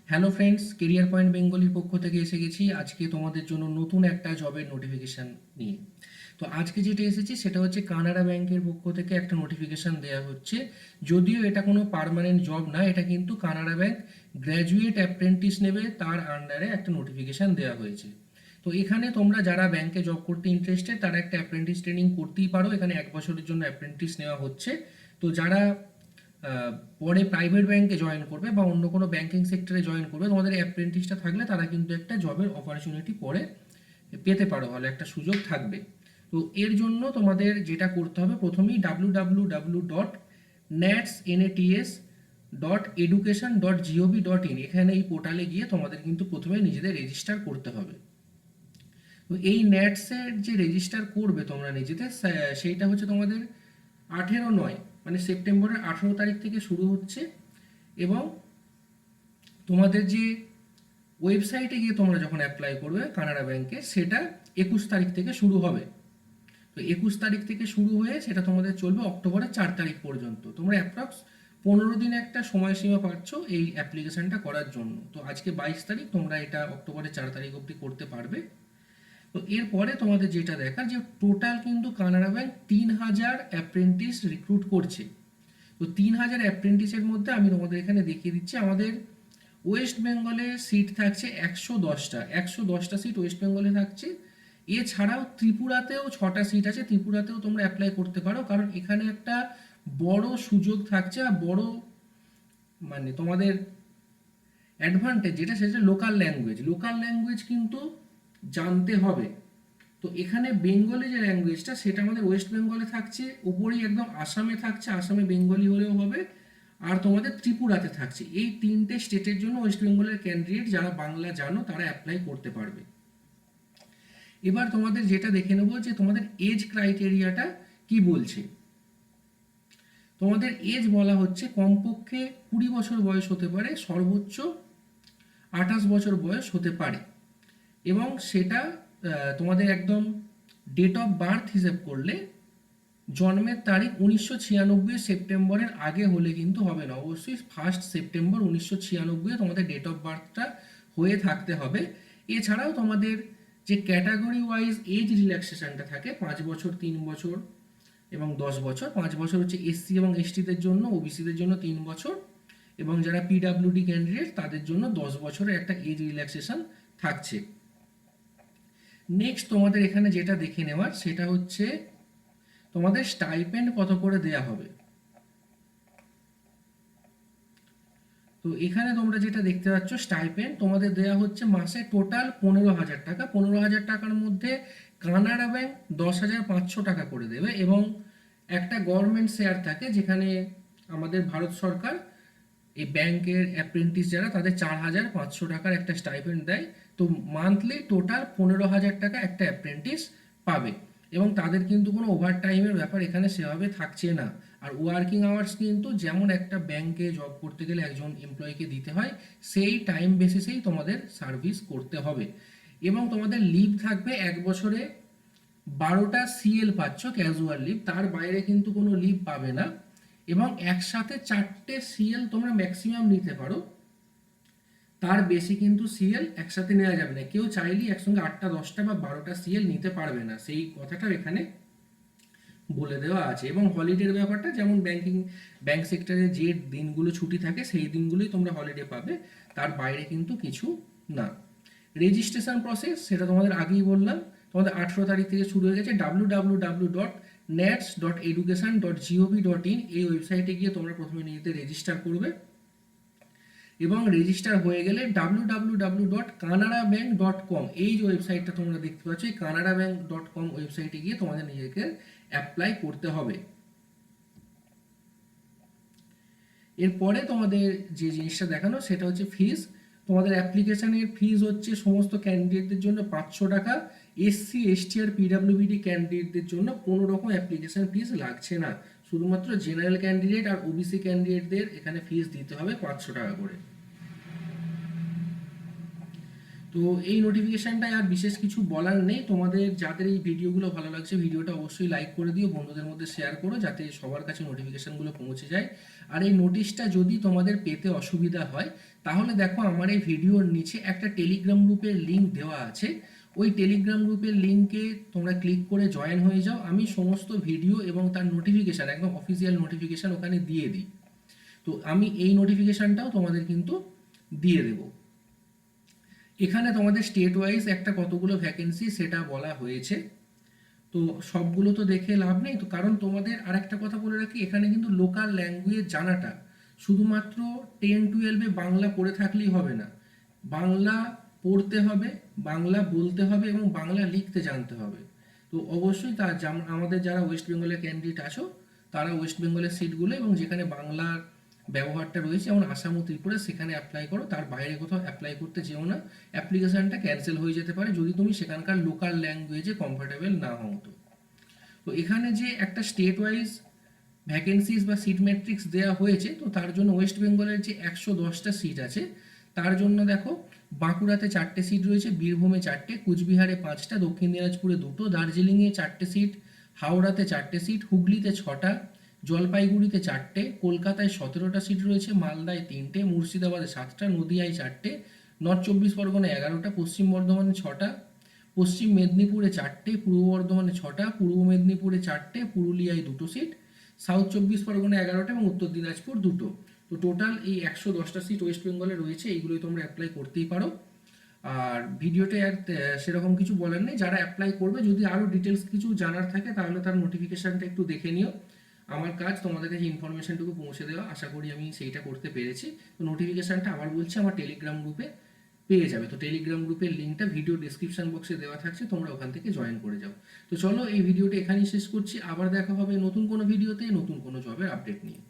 Hello friends, career point বেঙ্গলির পক্ষ থেকে এসে গেছি আজকে তোমাদের জন্য নতুন একটা জবের নোটিফিকেশান নিয়ে। তো আজকে যেটা এসেছি সেটা হচ্ছে কানাড়া ব্যাংকের পক্ষ থেকে একটা নোটিফিকেশান দেওয়া হচ্ছে। যদিও এটা কোনো পার্মানেন্ট জব না, এটা কিন্তু কানাড়া ব্যাংক গ্র্যাজুয়েট অ্যাপ্রেন্টিস নেবে তার আন্ডারে একটা নোটিফিকেশান দেওয়া হয়েছে। তো এখানে তোমরা যারা ব্যাংকে জব করতে ইন্টারেস্টেড তারা একটা অ্যাপ্রেন্টিস ট্রেনিং করতেই পারো। এখানে 1 বছরের জন্য অ্যাপ্রেন্টিস নেওয়া হচ্ছে। তো যারা পরে প্রাইভেট ব্যাংকে জয়েন করবে বা অন্য কোনো ব্যাংকিং সেক্টরে জয়েন করবে, তোমাদের অ্যাপ্রেন্টিসটা থাকলে তারা কিন্তু একটা জবের অপরচুনিটি পরে পেতে পারো, ভালো একটা সুযোগ থাকবে। তো এর জন্য তোমাদের যেটা করতে হবে, প্রথমেই www.nats.education.gov.in এখানে এই পোর্টালে গিয়ে তোমাদের কিন্তু প্রথমে নিজেদের রেজিস্টার করতে হবে। তো এই ন্যাটসের যে রেজিস্টার করবে তোমরা নিজেদের, সেইটা হচ্ছে তোমাদের 18/9 মানে সেপ্টেম্বরের 18 তারিখ থেকে শুরু হচ্ছে। এবং তোমাদের যে ওয়েবসাইটে গিয়ে তোমরা যখন অ্যাপ্লাই করবে কানাড়া ব্যাংকে, সেটা 21 তারিখ থেকে শুরু হবে। তো 21 তারিখ থেকে শুরু হয়ে সেটা তোমাদের চলবে অক্টোবরের 4 তারিখ পর্যন্ত। তোমরা অ্যাপ্রক্স 15 দিন একটা সময়সীমা পাচ্ছ এই অ্যাপ্লিকেশনটা করার জন্য। তো আজকে 22 তারিখ, তোমরা এটা অক্টোবরের 4 তারিখ অবধি করতে পারবে। তো এরপরে তোমাদের যেটা দেখার, যে টোটাল কিন্তু কানাড়া ব্যাংক 3000 অ্যাপ্রেন্টিস রিক্রুট করছে। তো 3000 অ্যাপ্রেন্টিসের মধ্যে আমি তোমাদের এখানে দেখিয়ে দিচ্ছি, আমাদের ওয়েস্ট বেঙ্গলে সিট থাকছে 110টা সিট ওয়েস্ট বেঙ্গলে থাকছে। এছাড়াও ত্রিপুরাতেও 6টা সিট আছে, ত্রিপুরাতেও তোমরা অ্যাপ্লাই করতে পারো, কারণ এখানে একটা বড় সুযোগ থাকছে। আর বড় মানে তোমাদের অ্যাডভান্টেজ যেটা, সেটা লোকাল ল্যাঙ্গুয়েজ কিন্তু জানতে হবে। তো এখানে বেঙ্গলি যে ল্যাঙ্গুয়েজটা, সেটা আমাদের ওয়েস্ট বেঙ্গলে থাকছে, উপরেই একদম আসামে থাকছে, আসামে বেঙ্গলি হলেও হবে। আর তোমাদের ত্রিপুরাতে থাকছে। এই 3টে স্টেটের জন্য ওয়েস্ট বেঙ্গলের ক্যান্ডিডেট যারা বাংলা জানো তারা অ্যাপ্লাই করতে পারবে। এবার তোমাদের যেটা দেখে নেবো, যে তোমাদের এজ ক্রাইটেরিয়াটা কি বলছে। তোমাদের এজ বলা হচ্ছে কমপক্ষে 20 বছর বয়স হতে পারে, সর্বোচ্চ 28 বছর বয়স হতে পারে। এবং সেটা তোমাদের একদম ডেট অফ বার্থ হিসেব করলে জন্মের তারিখ 1996 সেপ্টেম্বরের আগে হলে কিন্তু হবে না, অবশ্যই 1 সেপ্টেম্বর 1996 তোমাদের ডেট অফ বার্থটা হয়ে থাকতে হবে। এছাড়াও তোমাদের যে ক্যাটাগরি ওয়াইজ এজ রিল্যাক্সেশনটা থাকে, 5 বছর, 3 বছর এবং 10 বছর। 5 বছর হচ্ছে এসসি এবং এসটিদের জন্য, ওবিসিদের জন্য 3 বছর, এবং যারা পিডাব্লিউডি ক্যান্ডিডেট তাদের জন্য 10 বছরের একটা এজ রিল্যাক্সেশন থাকছে। নেক্সট তোমাদের এখানে যেটা দেখে নেওয়ার, সেটা হচ্ছে তোমাদের স্টাইপেন্ড কত করে দেয়া হবে। তো এখানে তোমরা যেটা দেখতে পাচ্ছ, স্টাইপেন্ড তোমাদের দেয়া হচ্ছে মাসে টোটাল 15,000 টাকা। 15,000 টাকার মধ্যে কানাড়া ব্যাংক 10,500 টাকা করে দেবে, এবং একটা গভর্নমেন্ট শেয়ার থাকে যেখানে আমাদের ভারত সরকার এই ব্যাংকের অ্যাপ্রেন্টিস যারা, তাদের 4,500 টাকার একটা স্টাইপেন্ড দেয়। তো মান্থলি টোটাল 15,000 টাকা একটা অ্যাপ্রেন্টিস পাবে। এবং তাদের কিন্তু কোনো ওভারটাইমের ব্যাপার এখানে সেভাবে থাকছে না। আর ওয়ার্কিং আওয়ার্স কিন্তু যেমন একটা ব্যাংকে জব করতে গেলে একজন এমপ্লয়িকে দিতে হয়, সেই টাইম বেসিসেই তোমাদের সার্ভিস করতে হবে। এবং তোমাদের লিভ থাকবে 1 বছরে 12টা সিএল পাচ্ছ ক্যাজুয়াল লিভ, তার বাইরে কিন্তু কোনো লিভ পাবে না। এবং একসাথে 4টে সিএল তোমরা ম্যাক্সিমাম নিতে পারো, তার বেশি কিন্তু সিএল একসাথে নেওয়া যাবে না। কেউ চাইলেই একসঙ্গে 8টা, 10টা বা 12টা সিএল নিতে পারবে না, সেই কথাটাও এখানে বলে দেওয়া আছে। এবং হলিডের ব্যাপারটা, যেমন ব্যাংক সেক্টরে যে দিনগুলো ছুটি থাকে সেই দিনগুলোই তোমরা হলিডে পাবে, তার বাইরে কিন্তু কিছু না। রেজিস্ট্রেশন প্রসেস সেটা তোমাদের আগেই বললাম, তোমাদের 18 তারিখ থেকে শুরু হয়ে গেছে। www.nats.education.gov.in এই ওয়েবসাইটে গিয়ে তোমরা প্রথমে নিজেদের রেজিস্টার করবে, এবং রেজিস্টার হয়ে গেলে www.canarabank.com এই যে ওয়েবসাইটটা তোমরা দেখতে পাচ্ছ, এই canarabank.com ওয়েবসাইটে গিয়ে তোমাদের নিজেকে অ্যাপ্লাই করতে হবে। এরপরে তোমাদের যে জিনিসটা দেখানো, সেটা হচ্ছে ফিস। তোমাদের অ্যাপ্লিকেশনের ফিস হচ্ছে সমস্ত ক্যান্ডিডেটদের জন্য 500 টাকা। এসসি, এসটি আর পিডাব্লিউবিডি ক্যান্ডিডেটদের জন্য কোনো রকম অ্যাপ্লিকেশন ফিস লাগছে না, শুধুমাত্র জেনারেল ক্যান্ডিডেট আর ওবিসি ক্যান্ডিডেটদের এখানে ফিস দিতে হবে 500 টাকা করে। তো তো এই নোটিফিকেশনটায় আর বিশেষ কিছু বলার নেই। তোমাদের যাদের এই ভিডিওগুলো ভালো লাগছে, ভিডিওটা অবশ্যই লাইক করে দিও, বন্ধুদের মধ্যে শেয়ার করো, যাতে সবার কাছে নোটিফিকেশনগুলো পৌঁছে যায়। আর এই নোটিশটা যদি তোমাদের পেতে অসুবিধা হয়, তাহলে দেখো আমার এই ভিডিওর নিচে একটা টেলিগ্রাম গ্রুপের লিঙ্ক দেওয়া আছে। ওই টেলিগ্রাম গ্রুপের লিঙ্কে তোমরা ক্লিক করে জয়েন হয়ে যাও। আমি সমস্ত ভিডিও এবং তার নোটিফিকেশান, একদম অফিসিয়াল নোটিফিকেশান ওখানে দিয়ে দিই। তো আমি এই নোটিফিকেশানটাও তোমাদের কিন্তু দিয়ে দেবো। এখানে তোমাদের স্টেট ওয়াইজ একটা কতগুলো ভ্যাকেন্সি সেটা বলা হয়েছে। তো সবগুলো তো দেখে লাভ নেই, তো কারণ তোমাদের আর একটা কথা বলে রাখি, এখানে কিন্তু লোকাল ল্যাঙ্গুয়েজ জানাটা শুধুমাত্র 10-12-এ বাংলা পড়ে থাকলেই হবে না। বাংলা পড়তে হবে, বাংলা বলতে হবে এবং বাংলা লিখতে জানতে হবে। তো অবশ্যই আমাদের যারা ওয়েস্ট বেঙ্গলের ক্যান্ডিডেট আছো, তারা ওয়েস্ট বেঙ্গলের সিটগুলো এবং যেখানে বাংলার ব্যবহারটা রয়েছে যেমন আসাম ও ত্রিপুরা, সেখানে অ্যাপ্লাই করো। তার বাইরে কোথাও অ্যাপ্লাই করতে যেও না, অ্যাপ্লিকেশনটা ক্যান্সেল হয়ে যেতে পারে যদি তুমি সেখানকার লোকাল ল্যাঙ্গুয়েজে কমফোর্টেবল না হও। তো এখানে যে একটা স্টেট ওয়াইজ ভ্যাকেন্সিজ বা সিট ম্যাট্রিক্স দেওয়া হয়েছে, তো তার জন্য ওয়েস্ট বেঙ্গলের যে 110টা সিট আছে, তার জন্য দেখো বাঁকুড়াতে 4টে সিট রয়েছে, বীরভূমে 4টে, কুচবিহারে 5টা, দক্ষিণ দিনাজপুরে 2টো, দার্জিলিংয়ে 4টে সিট, হাওড়াতে 4টে সিট, হুগলিতে 6টা, জলপাইগুড়িতে 4টে, কলকাতায় 17টা সিট রয়েছে, মালদায় 3টে, মুর্শিদাবাদে 7টা, নদিয়ায় 4টে, নর্থ 24 পরগনায় 11টা, পশ্চিম বর্ধমানে 6টা, পশ্চিম মেদিনীপুরে 4টে, পূর্ব বর্ধমানে 6টা, পূর্ব মেদিনীপুরে 4টে, পুরুলিয়ায় 2টো সিট, সাউথ 24 পরগনায় 11টা এবং উত্তর দিনাজপুর 2টো। তো টোটাল এই 110টা সিট ওয়েস্ট বেঙ্গলে রয়েছে, এইগুলোই তোমরা অ্যাপ্লাই করতেই পারো। আর ভিডিওতে আর সেরকম কিছু বলার নেই। যারা অ্যাপ্লাই করবে, যদি আরও ডিটেলস কিছু জানার থাকে তাহলে তার নোটিফিকেশানটা একটু দেখে নিও। আমার কাজ তোমাদের কাছে ইনফরমেশনটুকু পৌঁছে দেওয়া, আশা করি আমি সেইটা করতে পেরেছি। তো নোটিফিকেশানটা আবার বলছি, আমার টেলিগ্রাম গ্রুপে পেয়ে যাবে। তো টেলিগ্রাম গ্রুপের লিঙ্কটা ভিডিও ডিসক্রিপশন বক্সে দেওয়া থাকছে, তোমরা ওখান থেকে জয়েন করে যাও। তো চলো এই ভিডিওটা এখানেই শেষ করছি, আবার দেখা হবে নতুন কোনো ভিডিওতে নতুন কোনো জবের আপডেট নিয়ে।